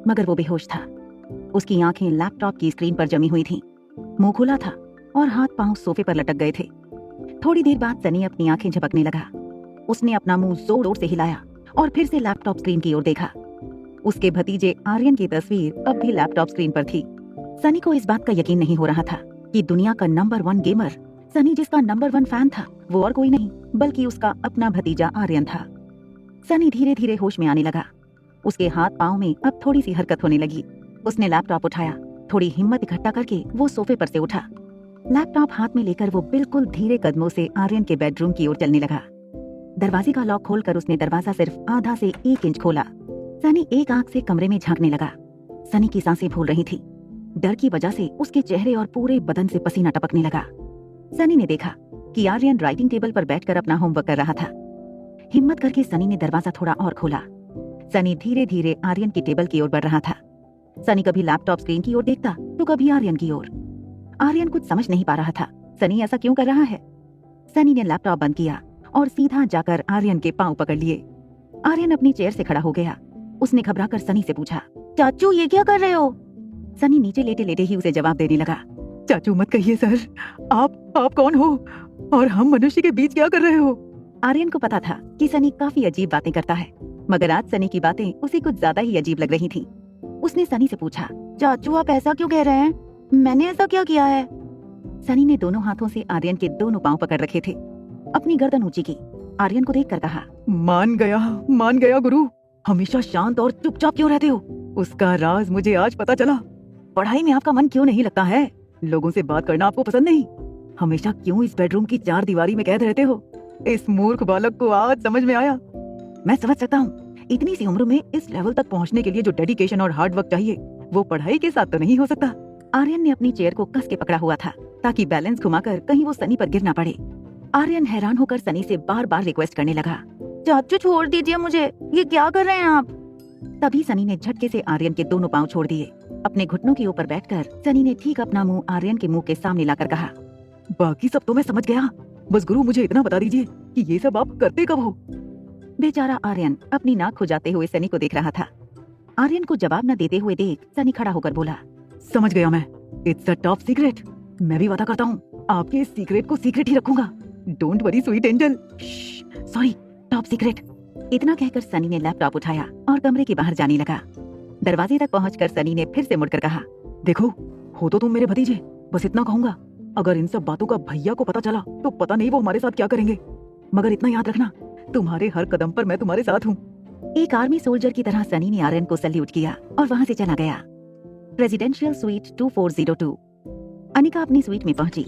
मगर वो बेहोश था। उसकी आंखें लैपटॉप की स्क्रीन पर जमी हुई थीं, मुंह खुला था और हाथ पांव सोफे पर लटक गए थे। थोड़ी देर बाद सनी अपनी आंखें झपकने लगा। उसने अपना मुंह जोर जोर से हिलाया और फिर से लैपटॉप स्क्रीन की ओर देखा। उसके भतीजे आर्यन की तस्वीर अब भी लैपटॉप स्क्रीन पर थी। सनी को इस बात का यकीन नहीं हो रहा था कि दुनिया का नंबर 1 गेमर, सनी जिसका नंबर 1 फैन था, वो और कोई नहीं बल्कि उसका अपना भतीजा आर्यन था। सनी धीरे धीरे होश में आने लगा। उसके हाथ पांव में अब थोड़ी सी हरकत होने लगी। उसने लैपटॉप उठाया। थोड़ी हिम्मत इकट्ठा करके वो सोफे पर से उठा। लैपटॉप हाथ में लेकर वो बिल्कुल धीरे कदमों से आर्यन के बेडरूम की ओर चलने लगा। दरवाजे का लॉक खोलकर उसने दरवाजा सिर्फ आधा से 1 इंच खोला। सनी एक आंख से कमरे में झांकने लगा। सनी की सांसें फूल रही थी। डर की वजह से उसके चेहरे और पूरे बदन से पसीना टपकने लगा। सनी ने देखा कि आर्यन राइटिंग टेबल पर बैठकर अपना होमवर्क कर रहा था। हिम्मत करके सनी ने दरवाजा थोड़ा और खोला। सनी धीरे धीरे आर्यन की टेबल की ओर बढ़ रहा था। सनी कभी लैपटॉप स्क्रीन की ओर देखता तो कभी आर्यन की ओर। आर्यन कुछ समझ नहीं पा रहा था, सनी ऐसा क्यों कर रहा है। सनी ने लैपटॉप बंद किया और सीधा जाकर आर्यन के पांव पकड़ लिए। आर्यन अपनी चेयर से खड़ा हो गया। उसने घबराकर सनी से पूछा, चाचू ये क्या कर रहे हो? सनी नीचे लेटे लेटे ही उसे जवाब देने लगा, चाचू मत कहिए सर, आप कौन हो और हम मनुष्य के बीच क्या कर रहे हो? आर्यन को पता था कि सनी काफी अजीब बातें करता है, मगर आज सनी की बातें उसे कुछ ज्यादा ही अजीब लग रही थी। उसने सनी से पूछा, चाचू आप ऐसा क्यों कह रहे हैं? मैंने ऐसा क्या किया है? सनी ने दोनों हाथों से आर्यन के दोनों पांव पकड़ रखे थे। अपनी गर्दन ऊंची की, आर्यन को देखकर कहा, मान गया गुरु। हमेशा शांत और चुपचाप क्यों रहते हो? उसका राज मुझे आज पता चला। पढ़ाई में आपका मन क्यों नहीं लगता है? लोगों से बात करना आपको पसंद नहीं? हमेशा क्यों इस बेडरूम की 4 दीवारी में कैद रहते हो? इस मूर्ख बालक को आज समझ में आया। मैं समझ सकता हूँ, इतनी सी उम्र में इस लेवल तक पहुँचने के लिए जो डेडिकेशन और हार्ड वर्क चाहिए वो पढ़ाई के साथ तो नहीं हो सकता। आर्यन ने अपनी चेयर को कस के पकड़ा हुआ था ताकि बैलेंस घुमाकर कहीं वो सनी पर गिर ना पड़े। आर्यन हैरान होकर सनी से बार बार रिक्वेस्ट करने लगा, चाचू छोड़ दीजिए मुझे, ये क्या कर रहे हैं आप? तभी सनी ने झटके से आर्यन के दोनों पांव छोड़ दिए। अपने घुटनों के ऊपर बैठकर सनी ने ठीक अपना मुंह आर्यन के मुंह के सामने लाकर कहा, बाकी सब तो मैं समझ गया, बस गुरु मुझे इतना बता दीजिए कि ये सब आप करते कब हो? बेचारा आर्यन अपनी नाक खुजाते हुए सनी को देख रहा था। आर्यन को जवाब न देते हुए देख सनी खड़ा होकर बोला, समझ गया मैं, इट्स अ टॉप सीक्रेट। मैं भी वादा करता हूँ आपके इस सीक्रेट को सीक्रेट ही रखूंगा। Don't worry sweet angel. Sorry, top secret. इतना कहकर सनी ने लैपटॉप उठाया और कमरे के बाहर जाने लगा। दरवाजे तक पहुंचकर सनी ने फिर से मुड़कर कहा, देखो हो तो तुम मेरे भतीजे, बस इतना कहूंगा, अगर इन सब बातों का भैया को पता चला तो पता नहीं वो हमारे साथ क्या करेंगे, मगर इतना याद रखना तुम्हारे हर कदम पर मैं तुम्हारे साथ हूँ। एक आर्मी सोल्जर की तरह सनी ने आर्यन को सल्यूट किया और वहाँ से चला गया। Residential sweet 2402। अनिका अपनी स्वीट में पहुंची।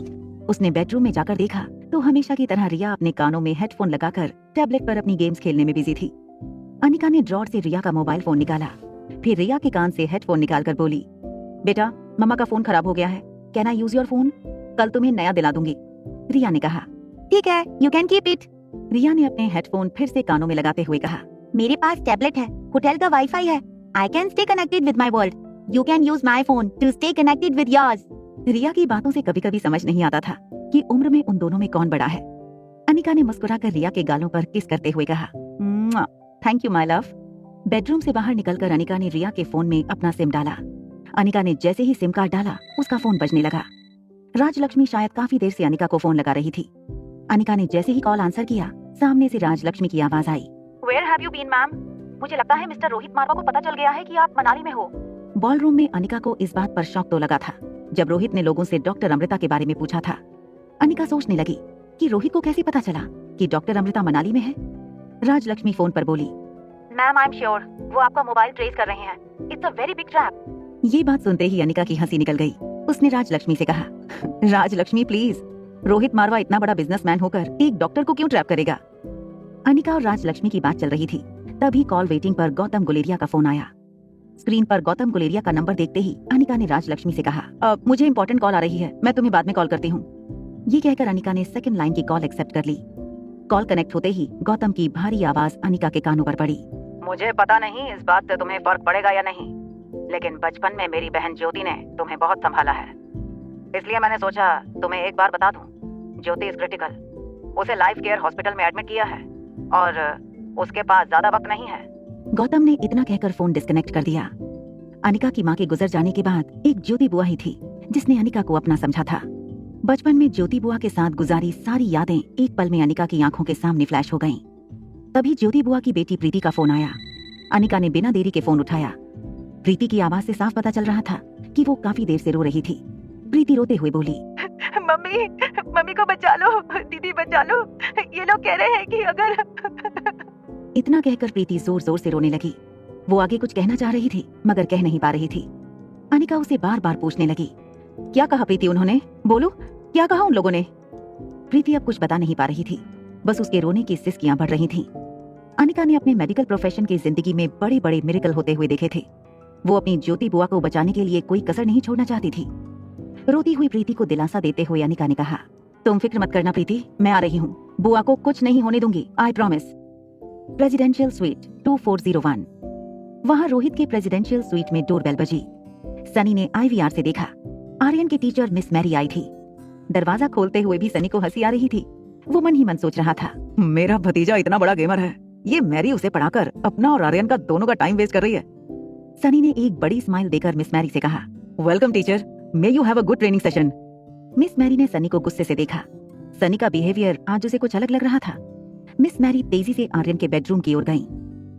उसने बेडरूम में जाकर देखा तो हमेशा की तरह रिया अपने कानों में हेडफोन लगाकर टैबलेट पर अपनी गेम्स खेलने में बिजी थी। अनिका ने ड्रॉर से रिया का मोबाइल फोन निकाला, फिर रिया के कान से हेडफोन निकालकर बोली, बेटा मम्मा का फोन खराब हो गया है, can I use your phone? कल तुम्हें नया दिला दूंगी। रिया ने कहा, ठीक है, यू कैन कीप इट। रिया ने अपने हेडफोन फिर से कानों में लगाते हुए कहा, मेरे पास टैबलेट है, होटल का वाईफाई है, I can stay connected with my world, you can use my phone to stay connected with yours. Riya की बातों से कभी कभी समझ नहीं आता था कि उम्र में उन दोनों में कौन बड़ा है। अनिका ने मुस्कुराकर रिया के गालों पर किस करते हुए कहा, thank you my love. Bedroom से बाहर निकलकर अनिका ने रिया के फोन में अपना सिम डाला। अनिका ने जैसे ही सिम कार्ड डाला उसका फोन बजने लगा। राजलक्ष्मी शायद काफी देर से अनिका को फोन लगा रही थी। अनिका ने जैसे ही कॉल आंसर किया, सामने से राजलक्ष्मी की आवाज आई, where have you been ma'am? मुझे लगता है मिस्टर रोहित मारवा को पता चल गया है कि आप मनाली में हो। बॉलरूम में अनिका को इस बात पर शौक तो लगा था जब रोहित ने लोगों से डॉक्टर अमृता के बारे में पूछा था। अनिका सोचने लगी कि रोहित को कैसे पता चला कि डॉक्टर अमृता मनाली में है। राजलक्ष्मी फोन पर बोली, मैम आई एम श्योर वो आपका मोबाइल ट्रेस कर रहे हैं, it's a very big trap. ये बात सुनते ही अनिका की हंसी निकल गई। उसने राजलक्ष्मी से कहा, राजलक्ष्मी प्लीज, रोहित मारवा इतना बड़ा बिजनेसमैन होकर एक डॉक्टर को क्यों ट्रैप करेगा? अनिका और राजलक्ष्मी की बात चल रही थी, तभी कॉल वेटिंग पर गौतम गुलेरिया का फोन आया। स्क्रीन पर गौतम गुलेरिया का नंबर देखते ही अनिका ने राजलक्ष्मी से कहा, मुझे इंपॉर्टेंट कॉल आ रही है, मैं तुम्हें बाद में कॉल करती हूँ। ये कहकर अनिका ने सेकंड लाइन की कॉल एक्सेप्ट कर ली। कॉल कनेक्ट होते ही गौतम की भारी आवाज अनिका के कानों पर पड़ी, मुझे पता नहीं इस बात से तुम्हें फर्क पड़ेगा या नहीं, लेकिन बचपन में मेरी बहन ज्योति ने तुम्हें बहुत संभाला है, इसलिए मैंने सोचा तुम्हें एक बार बता दूं, ज्योति इज क्रिटिकल, उसे लाइफ केयर हॉस्पिटल में एडमिट किया है और उसके पास ज्यादा वक्त नहीं है। गौतम ने इतना कहकर फोन डिस्कनेक्ट कर दिया। अनिका की मां के गुजर जाने के बाद एक ज्योति बुआ ही थी जिसने अनिका को अपना समझा था। बचपन में ज्योति बुआ के साथ गुजारी सारी यादें एक पल में अनिका की आंखों के सामने फ्लैश हो गईं। तभी ज्योति बुआ की बेटी प्रीति का फोन आया। अनिका ने बिना देरी के फोन उठाया। प्रीति की आवाज से साफ पता चल रहा था कि वो काफी देर से रो रही थी। प्रीति रोते हुए बोली, मम्मी मम्मी को बचा लो, दीदी बचा लो, ये लोग कह रहे हैं कि अगर। इतना कहकर प्रीति जोर जोर से रोने लगी। वो आगे कुछ कहना चाह रही थी मगर कह नहीं पा रही थी। अनिका उसे बार बार पूछने लगी, क्या कहा प्रीति उन्होंने? बोलो, क्या कहा उन लोगों ने? प्रीति अब कुछ बता नहीं पा रही थी, बस उसके रोने की सिसकियां बढ़ रही थीं। अनिका ने अपने मेडिकल प्रोफेशन की जिंदगी में बड़े बड़े मिरेकल होते हुए देखे थे। वो अपनी ज्योति बुआ को बचाने के लिए कोई कसर नहीं छोड़ना चाहती थी। रोती हुई प्रीति को दिलासा देते हुए अनिका ने कहा, तुम फिक्र मत करना प्रीति, मैं आ रही हूँ। बुआ को कुछ नहीं होने दूंगी, आई प्रॉमिस। Presidential suite 2401। वहां रोहित के प्रेसिडेंशियल स्वीट में डोरबेल बजी। सनी ने IVR से देखा। आर्यन की टीचर मिस मैरी आई थी। दरवाजा खोलते हुए भी सनी को हंसी आ रही थी। वो मन ही मन सोच रहा था, मेरा भतीजा इतना बड़ा गेमर है, ये मैरी उसे पढ़ाकर अपना और आर्यन का दोनों का टाइम वेस्ट कर रही है। सनी ने एक बड़ी स्माइल देकर मिस मैरी से कहा, welcome teacher, may you have a good training session. Miss Mary ने सनी को गुस्से से देखा। सनी का बिहेवियर आज उसे कुछ अलग लग रहा था। मिस मैरी तेजी से आर्यन के बेडरूम की ओर गईं।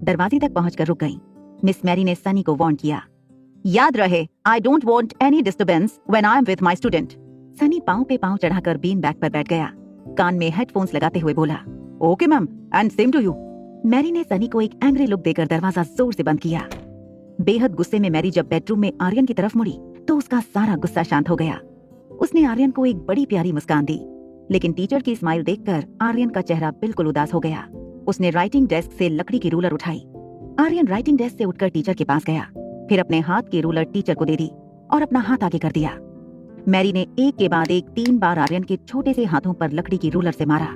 दरवाजे तक पहुंचकर रुक गईं। मिस मैरी ने सनी को वार्न किया, याद रहे, I don't want any disturbance when I am with my student. Sunny पांव पे पांव चढ़ाकर बीन बैग पर बैठ गया। कान में हेडफोन्स लगाते हुए बोला, okay ma'am, and same to you. Mary ने सनी को एक एंग्री लुक देकर दरवाजा जोर से बंद किया। बेहद गुस्से में मैरी जब बेडरूम में आर्यन की तरफ मुड़ी तो उसका सारा गुस्सा शांत हो गया। उसने आर्यन को एक बड़ी प्यारी मुस्कान दी, लेकिन टीचर की स्माइल देखकर आर्यन का चेहरा बिल्कुल उदास हो गया। उसने राइटिंग डेस्क से लकड़ी की रूलर उठाई। आर्यन राइटिंग डेस्क से उठकर टीचर के पास गया, फिर अपने हाथ की रूलर टीचर को दे दी और अपना हाथ आगे कर दिया। मैरी ने एक के बाद एक 3 बार आर्यन के छोटे से हाथों पर लकड़ी की रूलर से मारा।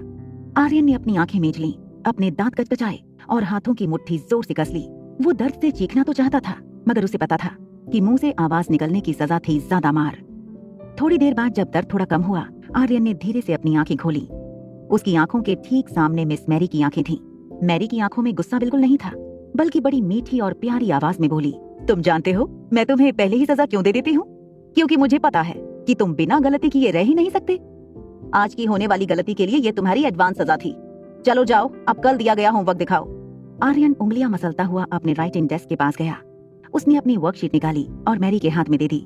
आर्यन ने अपनी आंखें मीच ली, अपने दांत कचकचाए और हाथों की मुट्ठी जोर से कस ली। वो दर्द से चीखना तो चाहता था मगर उसे पता था कि मुंह से आवाज निकलने की सजा थी ज्यादा मार। थोड़ी देर बाद जब दर्द थोड़ा कम हुआ, आर्यन ने धीरे से अपनी आंखें खोली। उसकी आंखों के ठीक सामने मिस मैरी की आंखें थीं। मैरी की आंखों में गुस्सा बिल्कुल नहीं था, बल्कि बड़ी मीठी और प्यारी आवाज में बोली, तुम जानते हो मैं तुम्हें पहले ही सजा क्यों दे देती हूँ? क्योंकि मुझे पता है कि तुम बिना गलती किए रह ही नहीं सकते। आज की होने वाली गलती के लिए ये तुम्हारी एडवांस सजा थी। चलो जाओ, अब कल दिया गया होमवर्क दिखाओ। आर्यन उंगलियां मसलता हुआ अपने राइटिंग डेस्क के पास गया। उसने अपनी वर्कशीट निकाली और मैरी के हाथ में दे दी।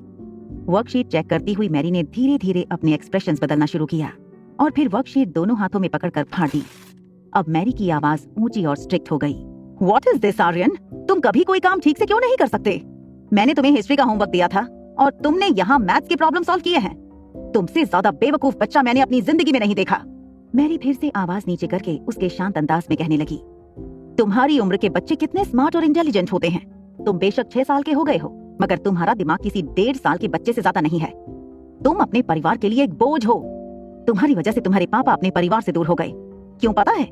वर्कशीट चेक करती हुई मैरी ने धीरे धीरे अपने एक्सप्रेशंस बदलना शुरू किया और फिर वर्कशीट दोनों हाथों में पकड़कर फाड़ दी। अब मैरी की आवाज ऊंची और स्ट्रिक्ट हो गई। What is this Aryan? तुम कभी कोई काम ठीक से क्यों नहीं कर सकते? मैंने तुम्हें हिस्ट्री का होमवर्क दिया था और तुमने यहाँ मैथ्स के प्रॉब्लम सॉल्व किए हैं। तुमसे ज्यादा बेवकूफ बच्चा मैंने अपनी जिंदगी में नहीं देखा। मैरी फिर से आवाज नीचे करके उसके शांत अंदाज में कहने लगी, तुम्हारी उम्र के बच्चे कितने स्मार्ट और इंटेलिजेंट होते हैं। तुम बेशक 6 साल के हो गए हो, मगर तुम्हारा दिमाग किसी 1.5 साल के बच्चे से ज्यादा नहीं है। तुम अपने परिवार के लिए एक बोझ हो। तुम्हारी वजह से तुम्हारे पापा अपने परिवार से दूर हो गए। क्यों पता है?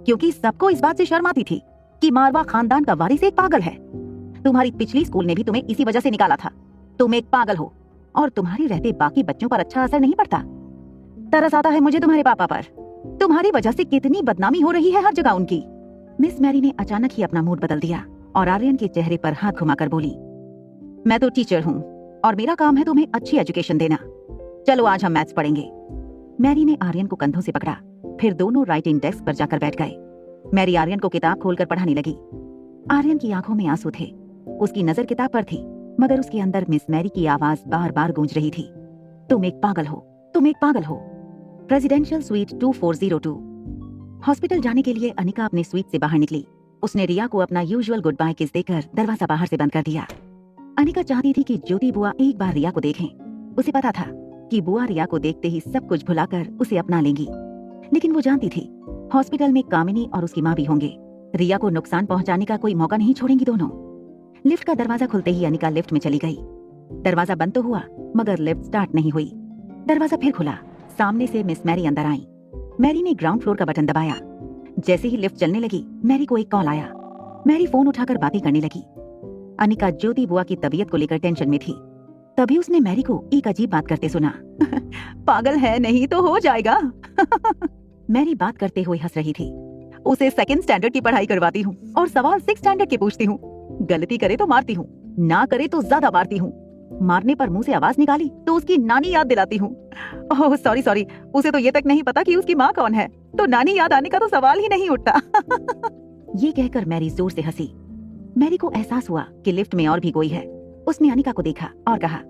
क्योंकि सबको इस बात से शर्म आती थी कि मारवा खानदान का वारिस एक पागल है। तुम्हारी पिछली स्कूल ने भी तुम्हें इसी वजह से निकाला था। तुम एक पागल हो और तुम्हारे रहते बाकी बच्चों पर अच्छा असर नहीं पड़ता। तरस आता है मुझे तुम्हारे पापा पर। तुम्हारी वजह से कितनी बदनामी हो रही है हर जगह उनकी। मिस मैरी ने अचानक ही अपना मूड बदल दिया और आर्यन के चेहरे पर हाथ घुमाकर बोली, मैं तो टीचर हूँ और मेरा काम है तुम्हें अच्छी एजुकेशन देना। चलो आज हम मैथ्स पढ़ेंगे। मैरी ने आर्यन को कंधों से पकड़ा, फिर दोनों राइटिंग डेस्क पर जाकर बैठ गए। मैरी आर्यन को किताब खोलकर पढ़ाने लगी। आर्यन की आंखों में आंसू थे। उसकी नजर किताब पर थी, मगर उसके अंदर मिस मैरी की आवाज बार बार गूंज रही थी, तुम एक पागल हो, तुम एक पागल हो। Presidential suite 2402। हॉस्पिटल जाने के लिए अनिका अपने स्वीट से बाहर निकली। उसने रिया को अपना यूजुअल गुड बाय किस देकर दरवाजा बाहर से बंद कर दिया। अनिका चाहती थी कि ज्योति बुआ एक बार रिया को देखें। उसे पता था कि बुआ रिया को देखते ही सब कुछ भुलाकर उसे अपना लेंगी, लेकिन वो जानती थी हॉस्पिटल में कामिनी और उसकी माँ भी होंगे। रिया को नुकसान पहुंचाने का कोई मौका नहीं छोड़ेंगी दोनों। लिफ्ट का दरवाजा खुलते ही अनिका लिफ्ट में चली गई। दरवाजा बंद तो हुआ मगर लिफ्ट स्टार्ट नहीं हुई। दरवाजा फिर खुला, सामने से मिस मैरी अंदर आई। मैरी ने ग्राउंड फ्लोर का बटन दबाया। जैसे ही लिफ्ट चलने लगी, मैरी को एक कॉल आया। मैरी फोन उठाकर बातें करने लगी। अनिका ज्योति बुआ की तबीयत को लेकर टेंशन में थी। तभी उसने मैरी को एक अजीब बात करते सुना। पागल है नहीं तो हो जाएगा। मैरी बात करते हुए हंस रही थी। उसे 2nd स्टैंडर्ड की पढ़ाई करवाती हूँ और सवाल 6th स्टैंडर्ड के पूछती हूँ। गलती करे तो मारती हूँ। ना करे तो ज्यादा मारती हूँ। मारने पर मुंह से आवाज निकाली तो उसकी नानी याद दिलाती हूँ। ओह सॉरी सॉरी, उसे तो ये तक नहीं पता कि उसकी माँ कौन है, तो नानी याद आने का तो सवाल ही नहीं उठता। ये कहकर मैरी जोर से हंसी। मैरी को एहसास हुआ कि लिफ्ट में और भी कोई है। उसने अनिका को देखा और कहा,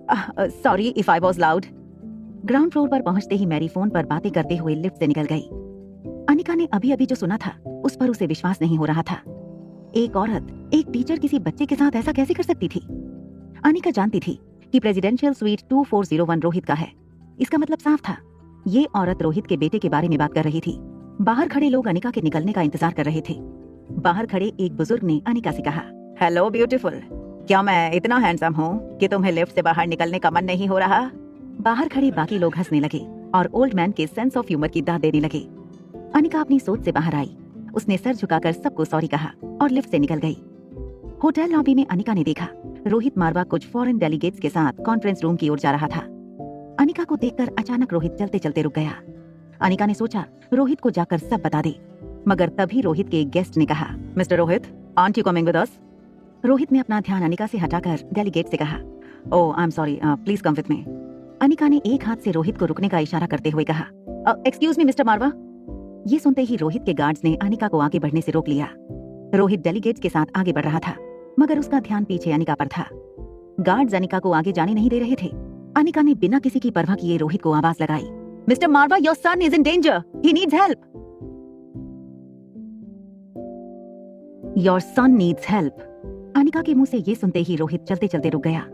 sorry if I was loud. Ground floor पर पहुंचते ही मैरी फोन पर बातें करते हुए लिफ्ट से निकल गई। अनिका ने अभी अभी जो सुना था उस पर उसे विश्वास नहीं हो रहा था। एक औरत, एक टीचर किसी बच्चे के साथ ऐसा कैसे कर सकती थी? अनिका जानती थी कि प्रेसिडेंशियल स्वीट 2401 रोहित का है। इसका मतलब साफ था, ये औरत रोहित के बेटे के बारे में बात कर रही थी। बाहर खड़े लोग अनिका के निकलने का इंतजार कर रहे थे। बाहर खड़े एक बुजुर्ग ने अनिका से कहा, हेलो ब्यूटीफुल, क्या मैं इतना हैंडसम हूँ कि तुम्हें लिफ्ट से बाहर निकलने का मन नहीं हो रहा? बाहर खड़े बाकी लोग हंसने लगे और ओल्ड मैन के सेंस ऑफ ह्यूमर की दाद देने लगे। अनिका अपनी सोच से बाहर आई। उसने सर झुकाकर सबको सॉरी कहा और लिफ्ट से निकल गई। होटल लॉबी में अनिका ने देखा रोहित मारवा कुछ फॉरेन डेलीगेट्स के साथ कॉन्फ्रेंस रूम की ओर जा रहा था। अनिका को देखकर अचानक रोहित चलते चलते रुक गया। अनिका ने सोचा रोहित को जाकर सब बता दे, मगर तभी रोहित के एक गेस्ट ने कहा, mister Rohit, aren't you coming with us? Rohit ने अपना ध्यान अनिका से हटाकर डेलीगेट से कहा, oh I am sorry, please come with me. Anika ने एक हाथ से रोहित को रुकने का इशारा करते हुए कहा, एक्सक्यूज मी मिस्टर मारवा। ये सुनते ही रोहित के गार्ड्स ने अनिका को आगे बढ़ने से रोक लिया। रोहित डेलीगेट्स के साथ आगे बढ़ रहा था, मगर उसका ध्यान पीछे अनिका पर था। गार्ड्स अनिका को आगे जाने नहीं दे रहे थे। अनिका ने बिना किसी की परवाह किए रोहित को आवाज लगाई, Mister Marwah, your son is in danger, he needs help. Your son needs help. Anika के मुंह से ये सुनते ही रोहित चलते चलते रुक गया।